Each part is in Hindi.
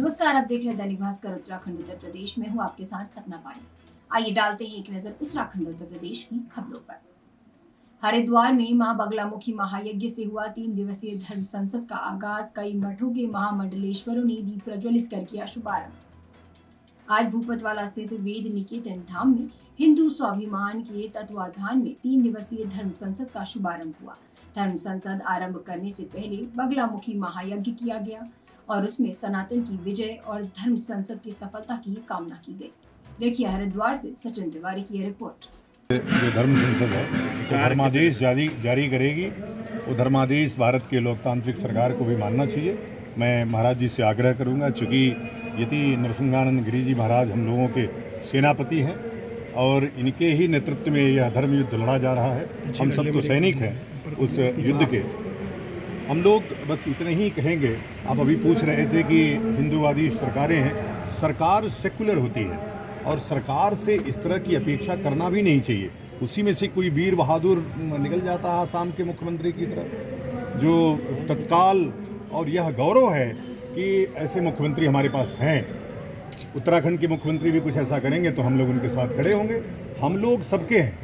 नमस्कार, आप देख रहे हैं दैनिक भास्कर उत्तराखंड उत्तर प्रदेश में हूँ आपके साथ सपना पानी। आइए डालते हैं एक नजर उत्तराखंड उत्तर प्रदेश की खबरों पर। हरिद्वार में मां बगलामुखी महायज्ञ से हुआ 3 दिवसीय धर्म संसद का आगाज। कई मठों के महामंडलेश्वरों ने दीप प्रज्वलित कर किया शुभारंभ। आज भूपतवाला स्थित वेद निकेतन धाम में हिंदू स्वाभिमान के तत्वाधान में 3 दिवसीय धर्म संसद का शुभारंभ हुआ। धर्म संसद आरंभ करने से पहले बगलामुखी महायज्ञ किया गया और उसमें सनातन की विजय और धर्म संसद की सफलता की कामना की गई। देखिए हरिद्वार से सचिन तिवारी की रिपोर्ट। जो धर्म संसद है जो धर्मादेश जारी करेगी, वो धर्मादेश भारत के लोकतांत्रिक सरकार को भी मानना चाहिए। मैं महाराज जी से आग्रह करूंगा, चूँकि यति नरसिंहानंद गिरी जी महाराज हम लोगों के सेनापति हैं और इनके ही नेतृत्व में यह धर्म युद्ध लड़ा जा रहा है। हम सब तो सैनिक हैं उस युद्ध के। हम लोग बस इतने ही कहेंगे। आप अभी पूछ रहे थे कि हिंदूवादी सरकारें हैं, सरकार सेकुलर होती है और सरकार से इस तरह की अपेक्षा करना भी नहीं चाहिए। उसी में से कोई वीर बहादुर निकल जाता है आसाम के मुख्यमंत्री की तरह, जो तत्काल, और यह गौरव है कि ऐसे मुख्यमंत्री हमारे पास हैं। उत्तराखंड के मुख्यमंत्री भी कुछ ऐसा करेंगे तो हम लोग उनके साथ खड़े होंगे। हम लोग सबके हैं,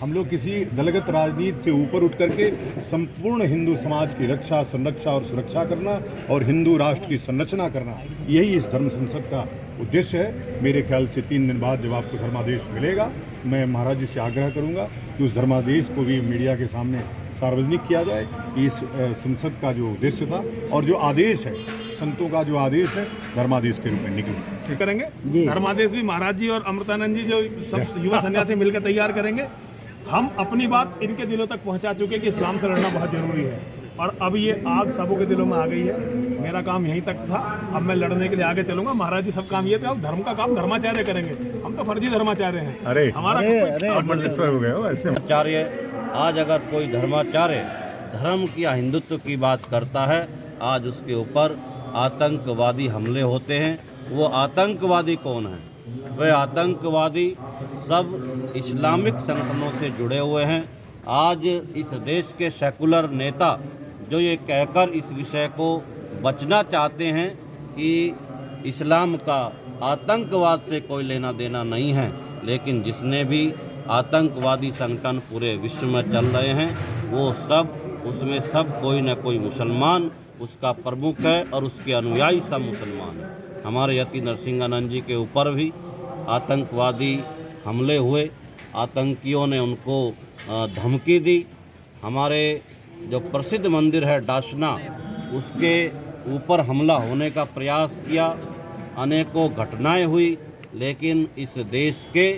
हम लोग किसी दलगत राजनीति से ऊपर उठ करके संपूर्ण हिंदू समाज की रक्षा, संरक्षा और सुरक्षा करना और हिंदू राष्ट्र की संरचना करना, यही इस धर्म संसद का उद्देश्य है। मेरे ख्याल से 3 दिन बाद जब आपको धर्मादेश मिलेगा, मैं महाराज जी से आग्रह करूंगा कि उस धर्मादेश को भी मीडिया के सामने सार्वजनिक किया जाए कि इस संसद का जो उद्देश्य था और जो आदेश है, संतों का जो आदेश है, धर्मादेश के रूप में निकले। ठीक करेंगे। धर्मादेश भी महाराज जी और अमृतानंद जी जो सब युवा सन्यासी मिलकर तैयार करेंगे। हम अपनी बात इनके दिलों तक पहुंचा चुके कि इस्लाम से लड़ना बहुत जरूरी है और अब ये आग सबों के दिलों में आ गई है। मेरा काम यहीं तक था, अब मैं लड़ने के लिए आगे चलूंगा। महाराज जी सब काम ये था, धर्म का काम धर्माचार्य करेंगे। हम तो फर्जी धर्माचार्य हैं। अरे हमारा हो गए हो ऐसे आचार्य। आज अगर कोई धर्माचार्य धर्म की या हिंदुत्व की बात करता है, आज उसके ऊपर आतंकवादी हमले होते हैं। वो आतंकवादी कौन है? वे आतंकवादी सब इस्लामिक संगठनों से जुड़े हुए हैं। आज इस देश के सेकुलर नेता जो ये कहकर इस विषय को बचना चाहते हैं कि इस्लाम का आतंकवाद से कोई लेना देना नहीं है, लेकिन जिसने भी आतंकवादी संगठन पूरे विश्व में चल रहे हैं, वो सब, उसमें सब कोई न कोई मुसलमान उसका प्रमुख है और उसके अनुयायी सब मुसलमान हैं। हमारे यति नरसिंहानंद जी के ऊपर भी आतंकवादी हमले हुए, आतंकियों ने उनको धमकी दी। हमारे जो प्रसिद्ध मंदिर है डाशना, उसके ऊपर हमला होने का प्रयास किया, अनेकों घटनाएं हुई, लेकिन इस देश के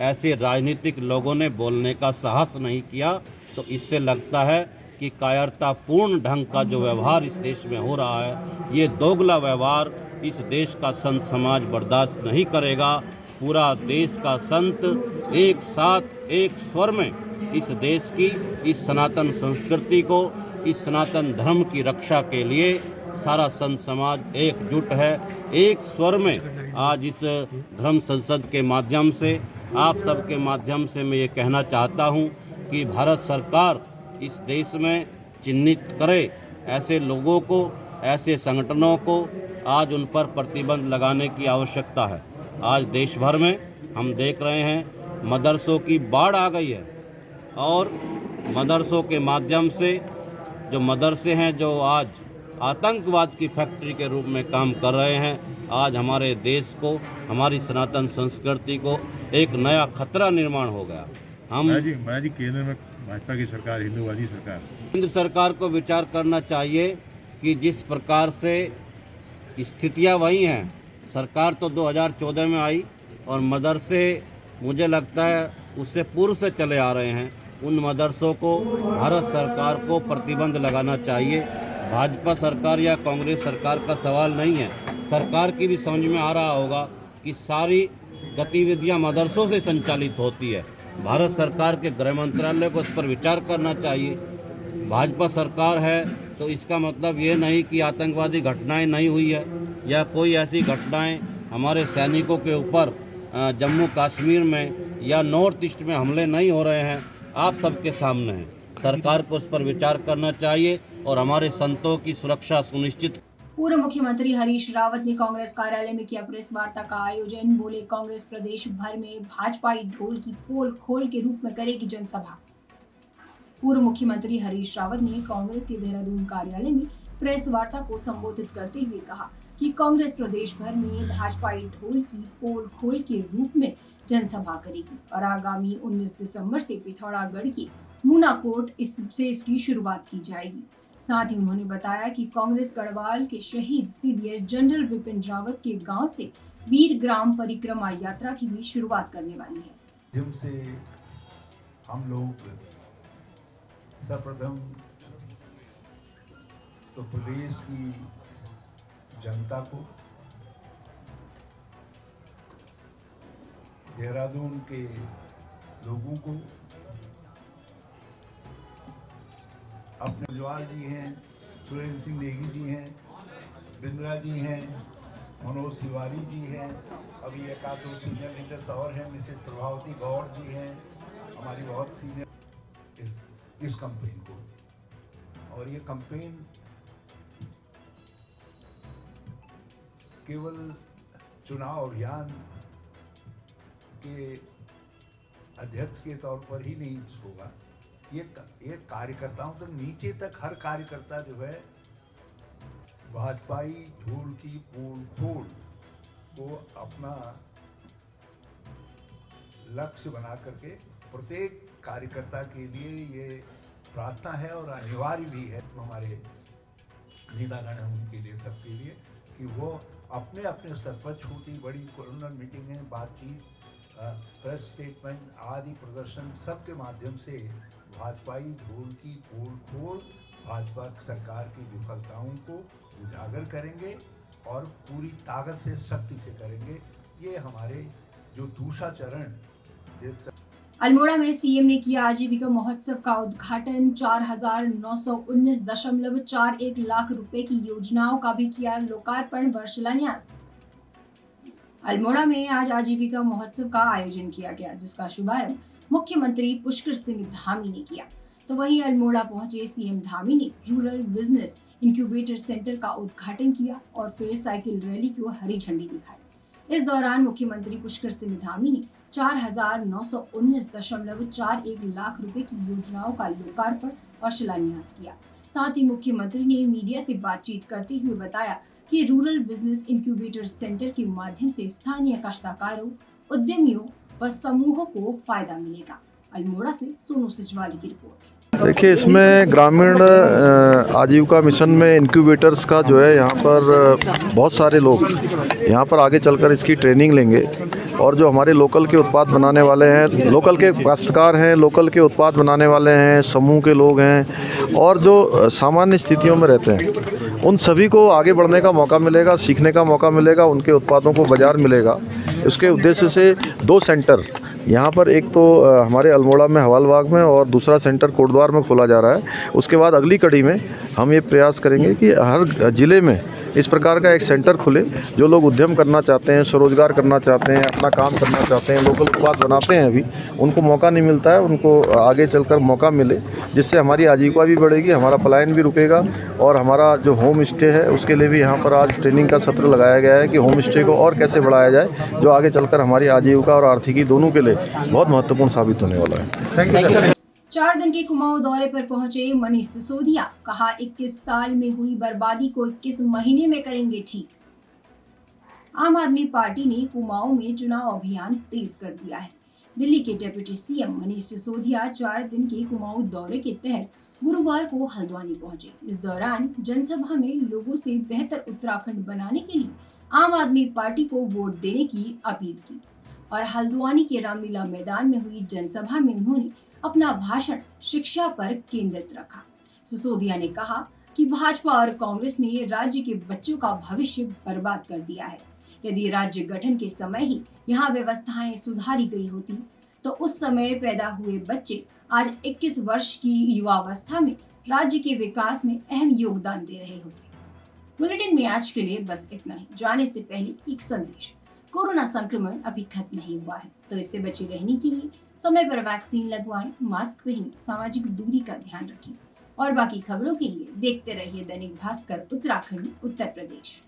ऐसे राजनीतिक लोगों ने बोलने का साहस नहीं किया। तो इससे लगता है कि कायरतापूर्ण ढंग का जो व्यवहार इस देश में हो रहा है, ये दोगला व्यवहार इस देश का संत समाज बर्दाश्त नहीं करेगा। पूरा देश का संत एक साथ एक स्वर में इस देश की, इस सनातन संस्कृति को, इस सनातन धर्म की रक्षा के लिए सारा संत समाज एकजुट है। एक स्वर में आज इस धर्म संसद के माध्यम से, आप सबके माध्यम से मैं ये कहना चाहता हूँ कि भारत सरकार इस देश में चिन्हित करे ऐसे लोगों को, ऐसे संगठनों को। आज उन पर प्रतिबंध लगाने की आवश्यकता है। आज देश भर में हम देख रहे हैं मदरसों की बाढ़ आ गई है और मदरसों के माध्यम से जो मदरसे हैं, जो आज आतंकवाद की फैक्ट्री के रूप में काम कर रहे हैं, आज हमारे देश को, हमारी सनातन संस्कृति को एक नया खतरा निर्माण हो गया। हम महाराज जी केंद्र में भाजपा की सरकार, हिंदूवादी सरकार, केंद्र सरकार को विचार करना चाहिए कि जिस प्रकार से स्थितियां वही हैं। सरकार तो 2014 में आई और मदरसे मुझे लगता है उससे पूर्व से चले आ रहे हैं। उन मदरसों को भारत सरकार को प्रतिबंध लगाना चाहिए। भाजपा सरकार या कांग्रेस सरकार का सवाल नहीं है। सरकार की भी समझ में आ रहा होगा कि सारी गतिविधियां मदरसों से संचालित होती है। भारत सरकार के गृह मंत्रालय को इस पर विचार करना चाहिए। भाजपा सरकार है तो इसका मतलब ये नहीं कि आतंकवादी घटनाएं नहीं हुई है या कोई ऐसी घटनाएं हमारे सैनिकों के ऊपर जम्मू कश्मीर में या नॉर्थ ईस्ट में हमले नहीं हो रहे हैं। आप सबके सामने हैं। सरकार को इस पर विचार करना चाहिए और हमारे संतों की सुरक्षा सुनिश्चित पूर्व मुख्यमंत्री हरीश रावत ने कांग्रेस कार्यालय में किया प्रेस वार्ता का आयोजन। बोले, कांग्रेस प्रदेश भर में भाजपाई ढोल की पोल खोल के रूप में करेगी जनसभा। पूर्व मुख्यमंत्री हरीश रावत ने कांग्रेस के देहरादून कार्यालय में प्रेस वार्ता को संबोधित करते हुए कहा कि कांग्रेस प्रदेश भर में भाजपाई ढोल की पोल खोल के रूप में जनसभा करेगी और आगामी 19 दिसंबर से पिथौरागढ़ की मूनाकोट से इसकी शुरुआत की जाएगी। साथ ही उन्होंने बताया कि कांग्रेस गढ़वाल के शहीद सीडीएस जनरल विपिन रावत के गांव से वीर ग्राम परिक्रमा यात्रा की भी शुरुआत करने वाली है। माध्यम से हम लोग सर्वप्रथम तो प्रदेश की जनता को, देहरादून के लोगों को, अपने जवाल जी हैं, सुरेंद्र सिंह नेगी जी हैं, बिंद्रा जी हैं, मनोज तिवारी जी हैं, अभी एक आध दो सीनियर लीडर्स और हैं, मिसेस प्रभावती गौड़ जी हैं, हमारी बहुत सीनियर इस कैंपेन को। और ये कैंपेन केवल चुनाव अभियान के अध्यक्ष के तौर पर ही नहीं होगा, ये कार्यकर्ताओं तक, नीचे तक हर कार्यकर्ता जो है भाजपाई ढोल की पोल खोल को अपना लक्ष्य बना करके प्रत्येक कार्यकर्ता के लिए ये प्रार्थना है और अनिवार्य भी है हमारे नेतागण हैं उनके लिए, सबके लिए, कि वो अपने अपने स्तर पर छोटी बड़ी कोरोनल मीटिंगें, बातचीत, प्रेस स्टेटमेंट आदि प्रदर्शन सबके माध्यम से भाजपाई ढोल की पोल खोल भाजपा सरकार की विफलताओं को उजागर करेंगे और पूरी ताकत से, शक्ति से करेंगे। ये हमारे जो दूसरा चरण। अल्मोड़ा में सीएम ने किया आजीविका महोत्सव का उद्घाटन। 4,919.41 लाख रुपए की योजनाओं का भी किया लोकार्पण व शिलान्यास। अल्मोड़ा में आज आजीविका महोत्सव का आयोजन किया गया, जिसका शुभारंभ मुख्यमंत्री पुष्कर सिंह धामी ने किया। तो वहीं अल्मोड़ा पहुंचे सीएम धामी ने रूरल बिजनेस इंक्यूबेटर सेंटर का उद्घाटन किया और फिर साइकिल रैली को हरी झंडी दिखाई। इस दौरान मुख्यमंत्री पुष्कर सिंह धामी ने 4,919.41 लाख रुपए की योजनाओं का लोकार्पण और शिलान्यास किया। साथ ही मुख्यमंत्री ने मीडिया से बातचीत करते हुए बताया कि रूरल बिजनेस इंक्यूबेटर सेंटर के माध्यम से स्थानीय काश्तकारों, उद्यमियों व समूहों को फायदा मिलेगा। अल्मोड़ा से सोनू सिजवाली की रिपोर्ट। देखिए, इसमें ग्रामीण आजीविका मिशन में इंक्यूबेटर्स का जो है, यहाँ पर बहुत सारे लोग यहाँ पर आगे चलकर इसकी ट्रेनिंग लेंगे और जो हमारे लोकल के उत्पाद बनाने वाले हैं, लोकल के काश्तकार हैं, लोकल के उत्पाद बनाने वाले हैं, समूह के लोग हैं और जो सामान्य स्थितियों में रहते हैं, उन सभी को आगे बढ़ने का मौका मिलेगा, सीखने का मौका मिलेगा, उनके उत्पादों को बाज़ार मिलेगा। उसके उद्देश्य से 2 सेंटर यहाँ पर, एक तो हमारे अल्मोड़ा में हवालबाग में और दूसरा सेंटर कोटद्वार में खोला जा रहा है। उसके बाद अगली कड़ी में हम ये प्रयास करेंगे कि हर ज़िले में इस प्रकार का एक सेंटर खुले। जो लोग उद्यम करना चाहते हैं, स्वरोजगार करना चाहते हैं, अपना काम करना चाहते हैं, लोकल उत्पाद बनाते हैं, अभी उनको मौका नहीं मिलता है, उनको आगे चलकर मौका मिले, जिससे हमारी आजीविका भी बढ़ेगी, हमारा पलायन भी रुकेगा और हमारा जो होम स्टे है उसके लिए भी यहाँ पर आज ट्रेनिंग का सत्र लगाया गया है कि होम स्टे को और कैसे बढ़ाया जाए, जो आगे चलकर हमारी आजीविका और आर्थिकी दोनों के लिए बहुत महत्वपूर्ण साबित होने वाला है। Thank you. 4 दिन के कुमाऊं दौरे पर पहुंचे मनीष सिसोदिया। कहा, 21 साल में हुई बर्बादी को 21 महीने में करेंगे ठीक। आम आदमी पार्टी ने कुमाऊं में चुनाव अभियान तेज कर दिया है। दिल्ली के डिप्टी सीएम मनीष सिसोदिया 4 दिन के कुमाऊं दौरे के तहत गुरुवार को हल्द्वानी पहुंचे। इस दौरान जनसभा में लोगों से बेहतर उत्तराखंड बनाने के लिए आम आदमी पार्टी को वोट देने की अपील की और हल्द्वानी के रामलीला मैदान में हुई जनसभा में उन्होंने अपना भाषण शिक्षा पर केंद्रित रखा। सिसोदिया ने कहा कि भाजपा और कांग्रेस ने राज्य के बच्चों का भविष्य बर्बाद कर दिया है। यदि राज्य गठन के समय ही यहाँ व्यवस्थाएं सुधारी गई होती तो उस समय पैदा हुए बच्चे आज 21 वर्ष की युवावस्था में राज्य के विकास में अहम योगदान दे रहे होते। बुलेटिन में आज के लिए बस इतना ही। जाने से पहले एक संदेश। कोरोना संक्रमण अभी खत्म नहीं हुआ है, तो इससे बचे रहने के लिए समय पर वैक्सीन लगवाएं, मास्क पहनें, सामाजिक दूरी का ध्यान रखें और बाकी खबरों के लिए देखते रहिए दैनिक भास्कर उत्तराखंड उत्तर प्रदेश।